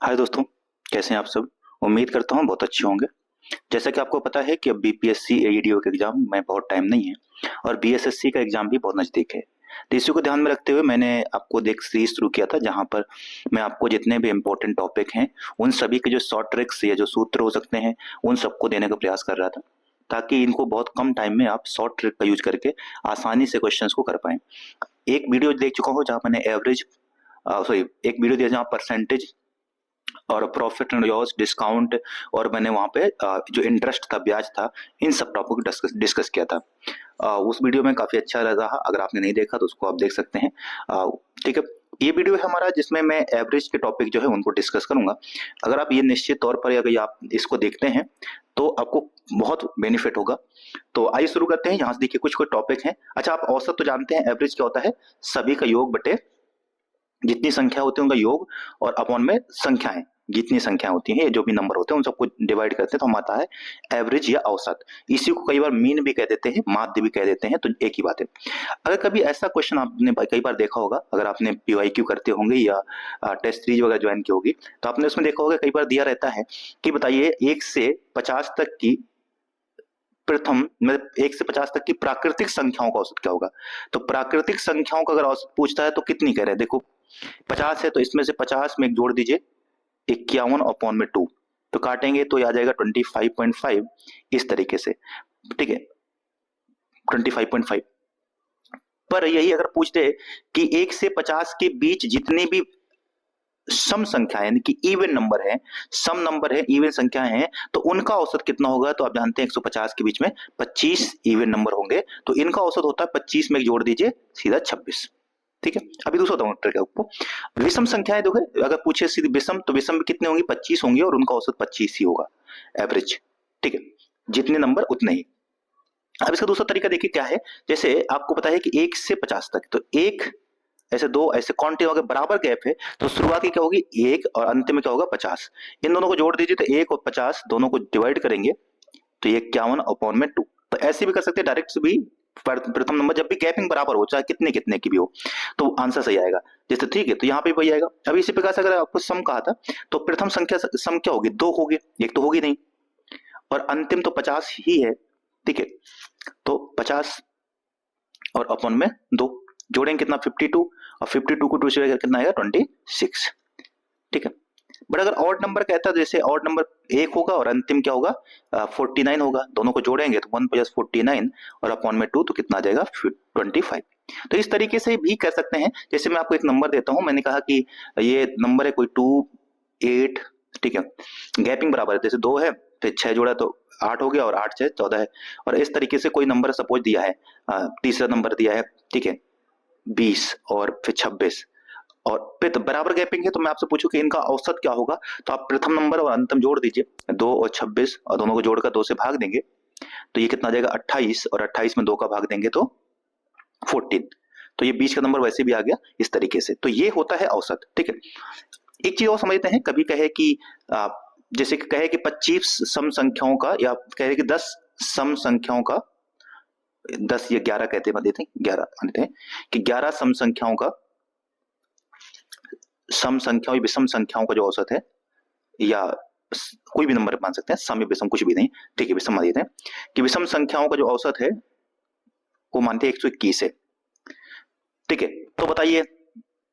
हाय दोस्तों, कैसे हैं आप सब। उम्मीद करता हूँ बहुत अच्छे होंगे। जैसा कि आपको पता है कि अब बीपीएससी एईडीओ का एग्जाम में बहुत टाइम नहीं है और बीएसएससी का एग्जाम भी बहुत नज़दीक है। तो इसी को ध्यान में रखते हुए मैंने आपको एक सीरीज शुरू किया था जहाँ पर मैं आपको जितने भी इम्पोर्टेंट टॉपिक हैं उन सभी के जो शॉर्ट ट्रिक्स या जो सूत्र हो सकते हैं उन सबको देने का प्रयास कर रहा था, ताकि इनको बहुत कम टाइम में आप शॉर्ट ट्रिक का यूज करके आसानी से क्वेश्चंस को कर पाएं। एक वीडियो देख चुका हूँ जहाँ मैंने एवरेज सॉरी एक वीडियो दिया जहाँ परसेंटेज और प्रॉफिट एंड लॉस डिस्काउंट और मैंने वहाँ पे जो इंटरेस्ट था, ब्याज था, इन सब टॉपिक डिस्कस किया था। उस वीडियो में काफ़ी अच्छा रहा। अगर आपने नहीं देखा तो उसको आप देख सकते हैं। ठीक है, ये वीडियो है हमारा जिसमें मैं एवरेज के टॉपिक जो है उनको डिस्कस करूंगा। अगर आप ये निश्चित तौर पर अगर आप इसको देखते हैं तो आपको बहुत बेनिफिट होगा। तो आइए शुरू करते हैं। यहाँ से देखिए कुछ कुछ टॉपिक हैं। अच्छा, आप औसत तो जानते हैं, एवरेज क्या होता है? सभी का योग बटे जितनी संख्या होती है उनका योग और अपॉन में संख्याएं, जितनी संख्या होती है, जो भी नंबर होते हैं उन सबको डिवाइड करते हैं तो हम आता है एवरेज या औसत। इसी को कई बार मीन भी कह देते हैं, माध्य भी कह देते हैं, तो एक ही बात है। अगर कभी ऐसा क्वेश्चन आपने कई बार देखा होगा, अगर आपने पीवाईक्यू करते होंगे या टेस्ट सीरीज वगैरह ज्वाइन की होगी तो आपने उसमें देखा होगा कई बार दिया रहता है कि बताइए 1 से 50 तक की प्रथम मतलब 1 से 50 तक की प्राकृतिक संख्याओं का औसत क्या होगा। तो प्राकृतिक संख्याओं का अगर औसत पूछता है तो कितनी कह रहे हैं, देखो 50 है तो इसमें से 50 में एक जोड़ दीजिए 51/2, तो काटेंगे तो आ जाएगा 25.5, इस तरीके से। ठीक है, 25.5। पर यही अगर पूछते कि 1 से 50 के बीच जितनी भी सम संख्या यानी कि इवन नंबर है, सम नंबर है, इवन संख्या है, तो उनका औसत कितना होगा। तो आप जानते हैं 150 के बीच में 25 इवन नंबर होंगे, तो इनका औसत होता है 25 में जोड़ दीजिए सीधा 26। ठीक है, अभी दूसरा बताऊं ट्रिक आपको। विषम संख्याएं देखो, अगर पूछे सीधी विषम तो विषम में कितने होंगे? 25 होंगे और उनका औसत 25 ही होगा, एवरेज। ठीक है, जितने नंबर उतने ही। अब इसका दूसरा तरीका देखिए क्या है। जैसे आपको पता है कि 1 से 50 तक, तो एक ऐसे दो ऐसे क्वांटिटी अगर बराबर गैप है तो शुरुआत की क्या होगी 1 और अंत में क्या होगा 50। इन दोनों को जोड़ दीजिए तो 1 और 50 दोनों को डिवाइड करेंगे तो ये 51/2। तो ऐसे भी कर सकते हैं, डायरेक्ट से भी। प्रथम नंबर जब भी गैपिंग बराबर हो, चाहे कितने कितने की भी हो, तो आंसर सही आएगा। जैसे ठीक है, तो यहाँ पे वही आएगा। अभी इसी प्रकार से अगर आपको सम कहा था तो प्रथम संख्या सम क्या होगी? 2 होगी, एक तो होगी नहीं, और अंतिम तो 50 ही है। ठीक है, तो 50 और अपॉन में 2 जोड़ेंगे कितना 52, और 52 को 2 से कितना आएगा 26। ठीक है, बट अगर ऑड नंबर कहता है, जैसे ऑड नंबर 1 होगा और अंतिम क्या होगा 49 होगा, दोनों को जोड़ेंगे तो 1 + 49 और अपॉन में 2 तो कितना आ जाएगा 25। तो इस तरीके से भी कर सकते हैं। जैसे मैं आपको एक नंबर देता हूं, मैंने कहा कि ये नंबर है कोई 2 8। ठीक है, गैपिंग बराबर है, जैसे 2 है फिर 6 जोड़ा तो 8 हो गया और 8 6 14 है। और इस तरीके से कोई नंबर सपोज दिया है, तीसरा नंबर दिया है, ठीक है 20 और फिर 26, और फिर तो बराबर गैपिंग है, तो मैं आपसे पूछूं कि इनका औसत क्या होगा। तो आप प्रथम नंबर और अंतिम जोड़ दीजिए 2 और 26, और दोनों को जोड़कर 2 से भाग देंगे तो ये कितना आ जाएगा 28, और 28 में 2 का भाग देंगे तो 14। तो ये बीच का नंबर वैसे भी आ गया इस तरीके से। तो ये होता है औसत। ठीक है, एक चीज और समझते हैं। कभी कहे कि जैसे कि कहे कि 25 सम संख्याओं का, या कहे कि 10 सम संख्याओं का, 10 या 11 कहते हैं, देते हैं 11 मानते हैं कि 11 सम संख्याओं का, सम संख्याओं या विषम संख्याओं का जो औसत है, या कोई भी नंबर मान सकते हैं, सम या विषम कुछ भी नहीं, ठीक है विषम मान लेते हैं कि विषम संख्याओं का जो औसत है वो मानते हैं 121 है। ठीक है, तो बताइए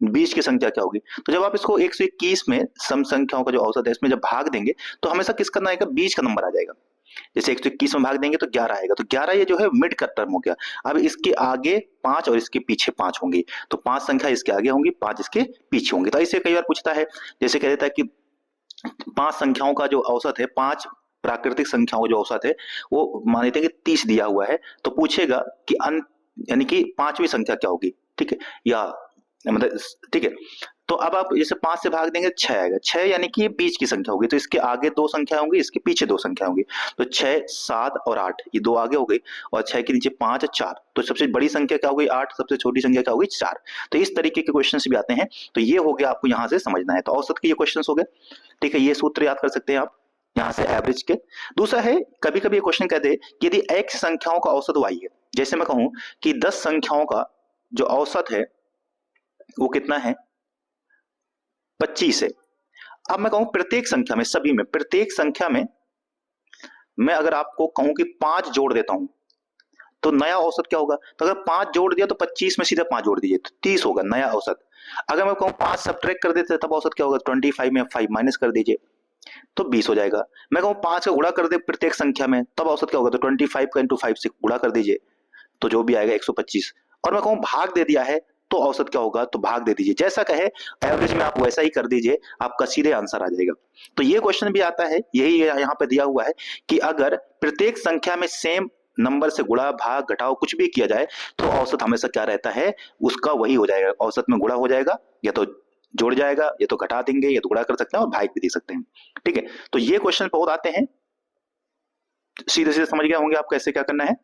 बीच की संख्या क्या होगी। तो जब आप इसको 121 में सम संख्याओं का जो औसत है इसमें जब भाग देंगे तो हमेशा किस करना आएगा, बीच का नंबर आ जाएगा। जैसे 121 में भाग देंगे तो 11 आएगा, तो 11 ये जो है मिड का टर्म हो गया। अब इसके आगे 5 और इसके पीछे 5 होंगी, तो 5 संख्या इसके आगे होंगी, 5 इसके पीछे होंगी। तो ऐसे कई बार पूछता है, जैसे कह देता है कि 5 संख्याओं का जो औसत है, 5 प्राकृतिक संख्याओं का जो औसत है वो मान लेते हैं कि 30 दिया हुआ है, तो पूछेगा कि यानी कि पांचवी संख्या क्या होगी। ठीक है, या मतलब ठीक है, तो अब आप जैसे 5 से भाग देंगे 6 आएगा, 6 यानी कि ये बीच की संख्या होगी, तो इसके आगे 2 संख्या होंगी, इसके पीछे 2 संख्या होंगी। तो 6 7 और 8 ये 2 आगे हो गई, और 6 के नीचे 5 और 4, तो सबसे बड़ी संख्या क्या हो गई 8, सबसे छोटी संख्या क्या हो गई 4। तो इस तरीके के क्वेश्चन भी आते हैं। तो ये हो गया, आपको यहाँ से समझना है। तो औसत के ये क्वेश्चन हो गए। ठीक है, ये सूत्र याद कर सकते हैं आप यहाँ से एवरेज के। दूसरा है, कभी कभी क्वेश्चन कहते हैं कि यदि x संख्याओं का औसत y है, जैसे मैं कहूं कि 10 संख्याओं का जो औसत है वो कितना है 25 है। अब मैं कहूं प्रत्येक संख्या में, सभी में, प्रत्येक संख्या में मैं अगर आपको कहूं कि 5 जोड़ देता हूं तो नया औसत क्या होगा? तो अगर 5 जोड़ दिया तो 25 में सीधा 5 जोड़ दीजिए तो 30 होगा नया औसत। अगर मैं कहूं 5 सब्ट्रैक्ट कर देते तब औसत क्या होगा? 25 में 5 माइनस कर दीजिए तो 20 हो जाएगा। मैं कहूं 5 का गुणा कर दे प्रत्येक संख्या में तब औसत क्या होगा? तो 25 का इंटू 5 से गुणा कर दीजिए तो जो भी आएगा 125। और मैं कहूं भाग दे दिया है तो औसत क्या होगा? तो भाग दे दीजिए, जैसा कहे एवरेज में आप वैसा ही कर दीजिए, आपका सीधे आंसर आ जाएगा। तो ये क्वेश्चन भी आता है, यही यहाँ पे दिया हुआ है कि अगर प्रत्येक संख्या में सेम नंबर से गुणा भाग घटाओ कुछ भी किया जाए तो औसत हमेशा क्या रहता है? उसका वही हो जाएगा, औसत में गुणा हो जाएगा, या तो जोड़ जाएगा, या तो घटा देंगे, या तो गुणा कर सकते हैं और भाग भी दे सकते हैं। ठीक है, तो ये क्वेश्चन बहुत आते हैं, सीधे सीधे समझ गए होंगे आप कैसे क्या करना है।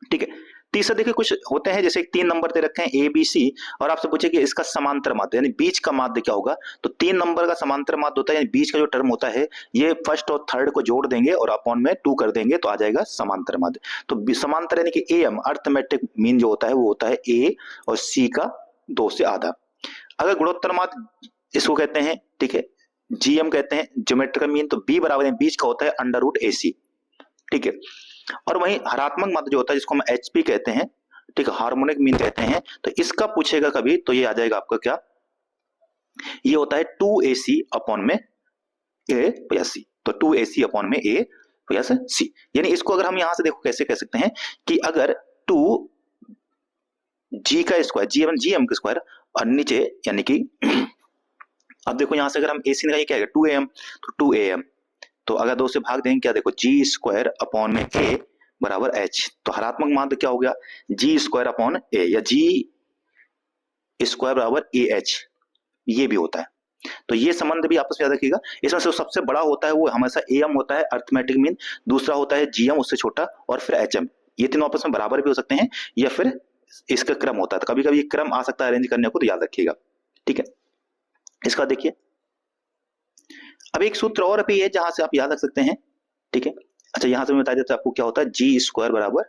ठीक है, तीसरा देखिए कुछ होते हैं जैसे 3 नंबर दे रखे हैं ए बी सी और आपसे पूछे कि इसका समांतर माध्य यानी बीच का माध्य क्या होगा? तो 3 नंबर का समांतर माध्य होता है यानी बीच का जो टर्म होता है ये फर्स्ट और थर्ड को जोड़ देंगे और अपॉन में 2 कर देंगे तो आ जाएगा समांतर माध्य। तो समांतर यानी कि एम अर्थमेटिक मीन जो होता है वो होता है ए और सी का 2 से आधा। अगर गुणोत्तर माध्य इसको कहते हैं, ठीक है, जीएम कहते हैं ज्योमेट्रिकल मीन, तो बी बराबर है बीच का होता है अंडर रूट ए सी। ठीक है, और वहीं हरात्मक माध्य जो होता है जिसको हम एचपी कहते हैं, ठीक है, हार्मोनिक मीन कहते हैं, तो इसका पूछेगा कभी तो ये आ जाएगा आपका क्या? ये होता है 2ac अपॉन में ए प्लस सी। तो 2ac अपॉन में ए प्लस सी, यानी इसको अगर हम यहां से देखो कैसे कह सकते हैं कि अगर 2 जी का स्क्वायर जी एम का स्क्वायर और नीचे यानी कि अब देखो यहां से अगर हम एसी निकालिए क्या है 2am, तो 2am, तो अगर 2 से भाग देंगे क्या? देखो जी स्क्वायर अपॉन में ए बराबर एच, तो हरात्मक माध्य क्या हो गया? जी स्क्वायर अपॉन ए या जी स्क्वायर बराबर ए एच, ये भी होता है। तो ये संबंध भी आपस में याद रखिएगा। इसमें से सबसे बड़ा होता है वो हमेशा एम होता है अर्थमेटिक मीन, दूसरा होता है जीएम उससे छोटा, और फिर एचएम। ये तीनों आपस में बराबर भी हो सकते हैं या फिर इसका क्रम होता है, तो कभी कभी क्रम आ सकता है अरेंज करने को, तो याद रखिएगा। ठीक है, इसका देखिए अब एक सूत्र और भी है जहां से आप याद रख सकते हैं। ठीक है, अच्छा यहां से मैं बता देता हूं आपको क्या होता है, जी स्क्वायर बराबर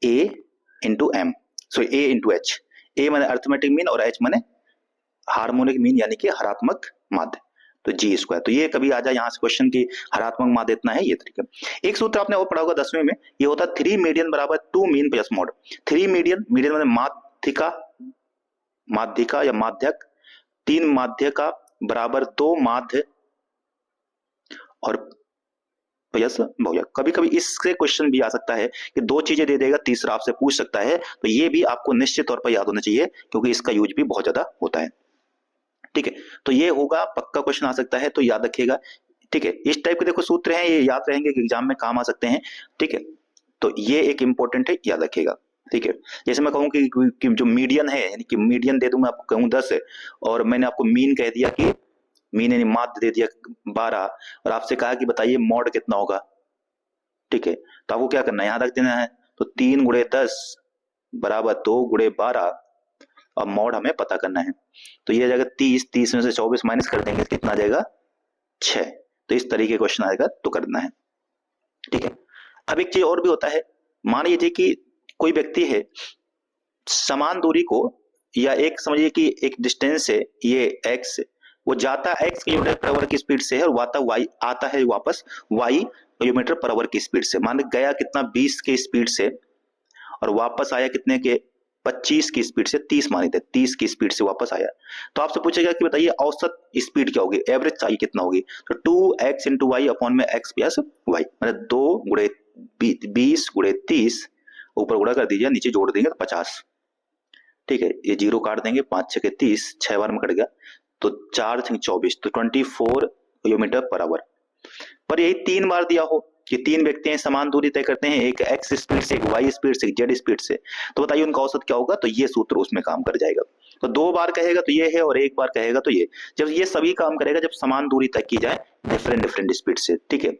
ए इंटू एम, सो ए इंटू एच। ए माने अर्थमेटिक मीन और एच माने हार्मोनिक मीन यानी कि हरात्मक माध्य, तो जी स्क्वायर। तो ये कभी आ जाए यहाँ से क्वेश्चन की हरात्मक माध्य इतना है, ये तरीका। एक सूत्र आपने और पढ़ा होगा 10वीं में, ये होता है 3 मीडियन बराबर 2 mean plus mod. 3 median, median माने माध्यिका, माध्यिका या माध्यक, 3 माध्य का बराबर 2 माध्य और प्लस बहुलक। कभी कभी इससे क्वेश्चन भी आ सकता है कि 2 चीजें दे देगा, तीसरा आपसे पूछ सकता है, तो ये भी आपको निश्चित तौर पर याद होना चाहिए क्योंकि इसका यूज भी बहुत ज्यादा होता है। ठीक है, तो ये होगा पक्का क्वेश्चन आ सकता है, तो याद रखिएगा। ठीक है, इस टाइप के देखो सूत्र हैं, ये याद रहेंगे कि एग्जाम में काम आ सकते हैं। ठीक है, तो ये एक इंपॉर्टेंट है, याद रखिएगा। ठीक है, जैसे मैं कहूं कि जो मीडियन है यानी कि मीडियन दे दूं मैं आपको कहूं 10 और मैंने आपको मीन कह दिया कि मीन यानी माध्य दे दिया 12 और आपसे कहा कि बताइए मॉड कितना होगा। ठीक है, तो आपको क्या करना है, यहां रख देना है, तो 3 गुणे 10 बराबर 2 गुणे 12 और मॉड हमें पता करना है। तो ये आ जाएगा 30 में से 24 माइनस कर देंगे कितना आ जाएगा 6। तो इस तरीके क्वेश्चन आएगा तो करना है। ठीक है, अब एक चीज और भी होता है, मान लीजिए कि कोई व्यक्ति है समान दूरी को या एक समझिए कि एक डिस्टेंस है ये एक्स, वो जाता x किलोमीटर पर आवर की स्पीड से है और आता है वापस y किलोमीटर पर आवर की स्पीड से। मान गया कितना 20 के स्पीड से और वापस आया कितने के 25 की स्पीड से, 30 मान लेते 30 की स्पीड से वापस आया। तो आपसे पूछेगा कि बताइए औसत स्पीड क्या होगी, एवरेज चाहिए कितना होगी? तो 2x इंटू वाई अपॉन में x प्लस वाई, मतलब 2 गुणे 20 गुणे 30, ऊपर गुणा कर दीजिए नीचे जोड़ देंगे तो 50। ठीक है, ये जीरो काट देंगे, 5 6 30, 6 बार में कट गया, तो 4 6 24, तो 24 किलोमीटर पर आवर। पर यही 3 बार दिया हो कि 3 व्यक्ति हैं समान दूरी तय करते हैं, एक x स्पीड से, एक y स्पीड से, एक z स्पीड से, तो बताइए उनका औसत क्या होगा? तो ये सूत्र उसमें काम कर जाएगा। तो 2 बार कहेगा तो ये है और 1 बार कहेगा तो ये, जब ये सभी काम करेगा जब समान दूरी तय की जाए डिफरेंट स्पीड से। ठीक है,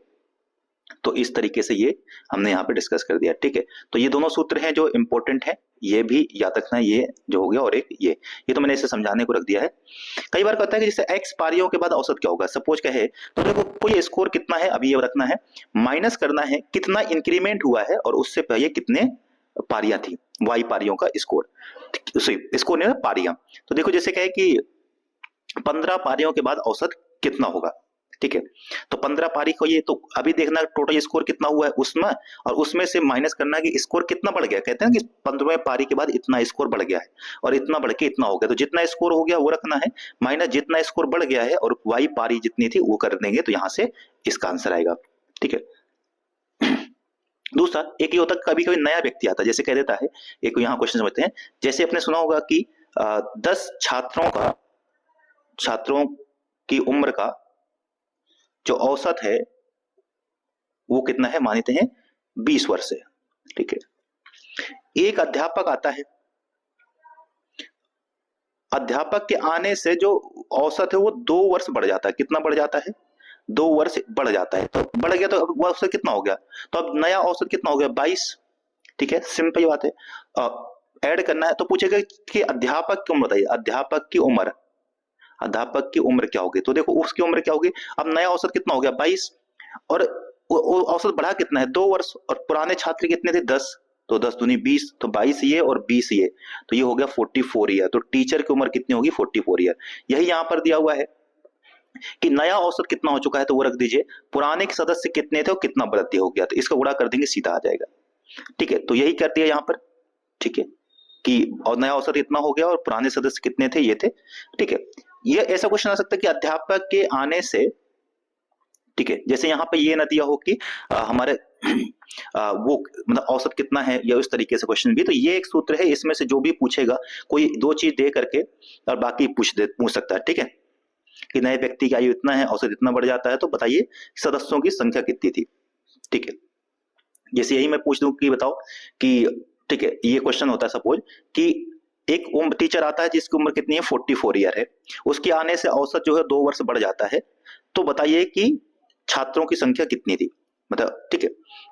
तो इस तरीके से ये हमने यहाँ पे डिस्कस कर दिया। ठीक है, तो ये दोनों सूत्र हैं जो इंपॉर्टेंट है, ये भी याद रखना है, ये जो हो गया, और एक ये तो मैंने इसे समझाने को रख दिया है। कई बार कहता है कि जैसे x पारियों के बाद औसत क्या होगा, सपोज कहे तो देखो कोई स्कोर कितना है अभी ये रखना है, माइनस करना है कितना इंक्रीमेंट हुआ है और उससे पहले कितने पारियां थी, y पारियों का स्कोर, स्कोर नहीं पारियां। तो देखो जैसे कहे कि 15 पारियों के बाद औसत कितना होगा। ठीक है, तो 15 पारी को ये तो अभी देखना टोटल स्कोर कितना हुआ है उसमें, और उसमें से माइनस करना कि स्कोर कितना बढ़ गया। कहते हैं कि 15वें पारी के बाद इतना स्कोर बढ़ गया है और इतना बढ़ के इतना हो गया, तो जितना स्कोर हो गया वो रखना है, माइनस जितना स्कोर बढ़ गया है और वाई पारी जितनी थी वो कर देंगे, तो यहां से इसका आंसर आएगा। ठीक है, दूसरा एक ये होता है कभी कभी नया व्यक्ति आता है, जैसे कह देता है, एक यहाँ क्वेश्चन समझते हैं, जैसे आपने सुना होगा कि 10 छात्रों की उम्र का जो औसत है वो कितना है, मानते हैं 20 वर्ष है। ठीक है, एक अध्यापक आता है, अध्यापक के आने से जो औसत है वो 2 वर्ष बढ़ जाता है। कितना बढ़ जाता है, 2 वर्ष बढ़ जाता है, तो बढ़ गया तो अब औसत कितना हो गया, तो अब नया औसत कितना हो गया 22। ठीक है, सिंपल बात है, ऐड करना है। तो पूछेगा कि अध्यापक की उम्र बताइए, अध्यापक की उम्र, अध्यापक की उम्र क्या होगी, तो देखो उसकी उम्र क्या होगी, अब नया औसत कितना हो गया 22, और औसत बढ़ा कितना है 2 वर्ष, और पुराने छात्र कितने थे 10, तो 10 दूनी 20, तो 22 ये और 20 ये, तो ये हो गया 44 ईयर। तो टीचर की उम्र कितनी होगी 44 ईयर। यही यहां पर दिया हुआ है कि नया औसत कितना हो चुका है, तो वो रख दीजिए, पुराने के सदस्य कितने थे और कितना वृद्धि हो गया, तो इसका गुणा कर देंगे सीधा आ जाएगा। ठीक है, तो यही कर दिया यहाँ पर। ठीक है, कि और नया औसत इतना हो गया और पुराने सदस्य कितने थे, ये थे। ठीक है, ये ऐसा क्वेश्चन आ सकता है कि अध्यापक के आने से, ठीक है, जैसे यहाँ पे ये न दिया हो कि हमारे वो मतलब औसत कितना है, या उस तरीके से क्वेश्चन भी, तो ये एक सूत्र है, इसमें से जो भी पूछेगा कोई 2 चीज दे करके और बाकी पूछ सकता है। ठीक है, कि नए व्यक्ति की आयु इतना है, औसत इतना बढ़ जाता है, तो बताइए सदस्यों की संख्या कितनी थी। ठीक है, जैसे यही मैं पूछ दूं कि बताओ कि, ठीक है, ये क्वेश्चन होता है सपोज कि एक उम्र टीचर आता है जिसकी उम्र कितनी है 44 ईयर है, उसके आने से औसत जो है 2 वर्ष बढ़ जाता है, तो बताइए कि छात्रों की संख्या कितनी थी, मतलब ठीक है,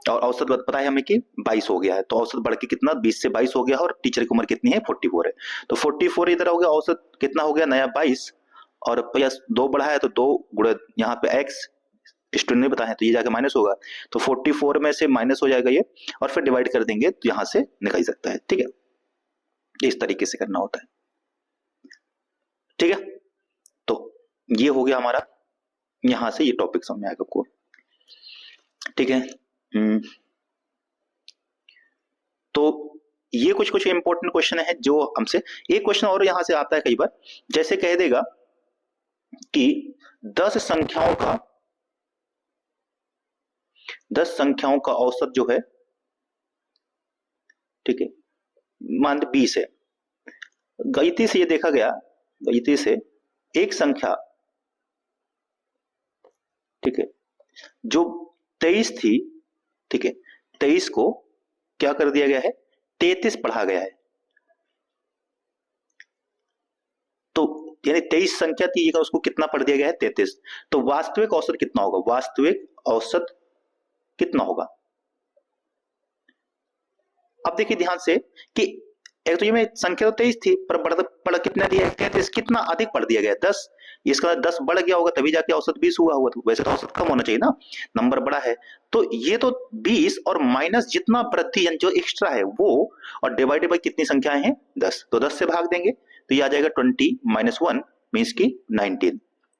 और औसत पता है हमें कि 22 हो गया है, तो औसत बढ़ के कितना 20 से 22 हो गया, और टीचर की उम्र कितनी है 44 है, तो 44 इधर हो गया, औसत कितना हो गया नया 22, और प्लस 2 बढ़ा है तो 2 गुणा यहाँ पे x स्टूडेंट ने बताया है, तो ये जाके माइनस होगा, तो 44 में से माइनस हो जाएगा ये, और फिर डिवाइड कर देंगे तो यहां से निकल सकता है। ठीक है, इस तरीके से करना होता है। ठीक है, तो ये हो गया हमारा, यहां से ये टॉपिक समझ में आएगा आपको। ठीक है, तो ये कुछ इंपॉर्टेंट क्वेश्चन है जो हमसे, एक क्वेश्चन और यहां से आता है कई बार, जैसे कह देगा कि 10 संख्याओं का औसत जो है, ठीक है, मान 20 है, गलती से ये देखा गया, गलती से एक संख्या, ठीक है, जो 23 थी, ठीक है, 23 को क्या कर दिया गया है 33 पढ़ा गया है, तो यानी 23 संख्या थी, उसको कितना पढ़ दिया गया है 33, तो वास्तविक औसत कितना होगा, वास्तविक औसत कितना होगा। अब देखिए ध्यान से कि एक तो ये में संख्या तो 23 थी, पर बढ़ कितना दिया 33, कितना अधिक पढ़ दिया गया 10, इसका 10 बढ़ गया होगा तभी जाके औसत 20 हुआ होगा, तो वैसे तो औसत कम होना चाहिए ना, नंबर बड़ा है, तो ये तो 20 और माइनस जितना वृद्धि जो एक्स्ट्रा है वो, और डिवाइडेड बाई कितनी संख्याएं हैं 10, तो 10 से भाग देंगे तो ये आ जाएगा 20 - 1 मीन्स की 19,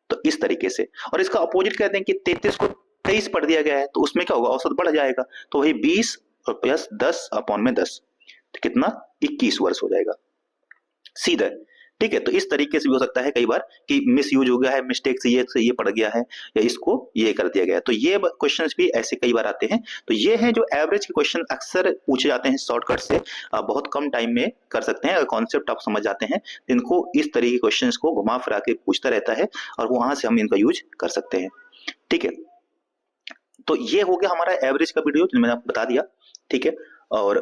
तो इस तरीके से। और इसका अपोजिट कहते हैं कि 33 को 23 पढ़ दिया गया है, तो उसमें क्या होगा औसत बढ़ जाएगा, तो वही 20 और प्लस 10 अपॉन में 10, तो कितना 21 वर्ष हो जाएगा सीधा। ठीक है, तो इस तरीके से भी हो सकता है कई बार कि मिस यूज हो गया है, मिस्टेक से ये पड़ गया है, या इसको ये कर दिया गया है, तो ये क्वेश्चंस भी ऐसे कई बार आते हैं। तो ये हैं जो एवरेज के क्वेश्चन अक्सर पूछे जाते हैं शॉर्टकट से, बहुत कम टाइम में कर सकते हैं, अगर कॉन्सेप्ट आप समझ जाते हैं, इनको इस तरह के क्वेश्चन को घुमा फिरा के पूछता रहता है, और वहां से हम इनका यूज कर सकते हैं। ठीक है, तो ये हो गया हमारा एवरेज का वीडियो जो मैंने आपको बता दिया। ठीक है, और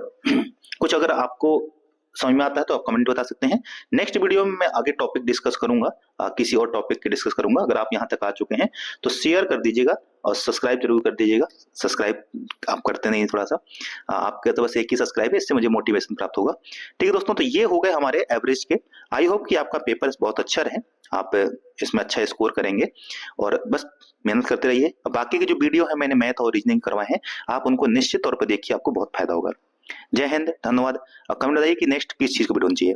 कुछ अगर आपको समझ में आता है तो आप कमेंट बता सकते हैं। नेक्स्ट वीडियो में मैं आगे टॉपिक डिस्कस करूंगा, किसी और टॉपिक के डिस्कस करूंगा। अगर आप यहाँ तक आ चुके हैं तो शेयर कर दीजिएगा और सब्सक्राइब जरूर कर दीजिएगा। सब्सक्राइब आप करते नहीं, थोड़ा सा आपके तो बस एक ही सब्सक्राइब है, इससे मुझे मोटिवेशन प्राप्त होगा। ठीक है दोस्तों, तो ये हो गए हमारे एवरेज के। आई होप कि आपका पेपर बहुत अच्छा रहे, आप इसमें अच्छा स्कोर करेंगे, और बस मेहनत करते रहिए। बाकी के जो वीडियो है मैंने मैथ और रीजनिंग करवाए हैं, आप उनको निश्चित तौर पर देखिए, आपको बहुत फायदा होगा। जय हिंद, धन्यवाद। कमेंट बताइए कि नेक्स्ट किस चीज को वीडियो चाहिए।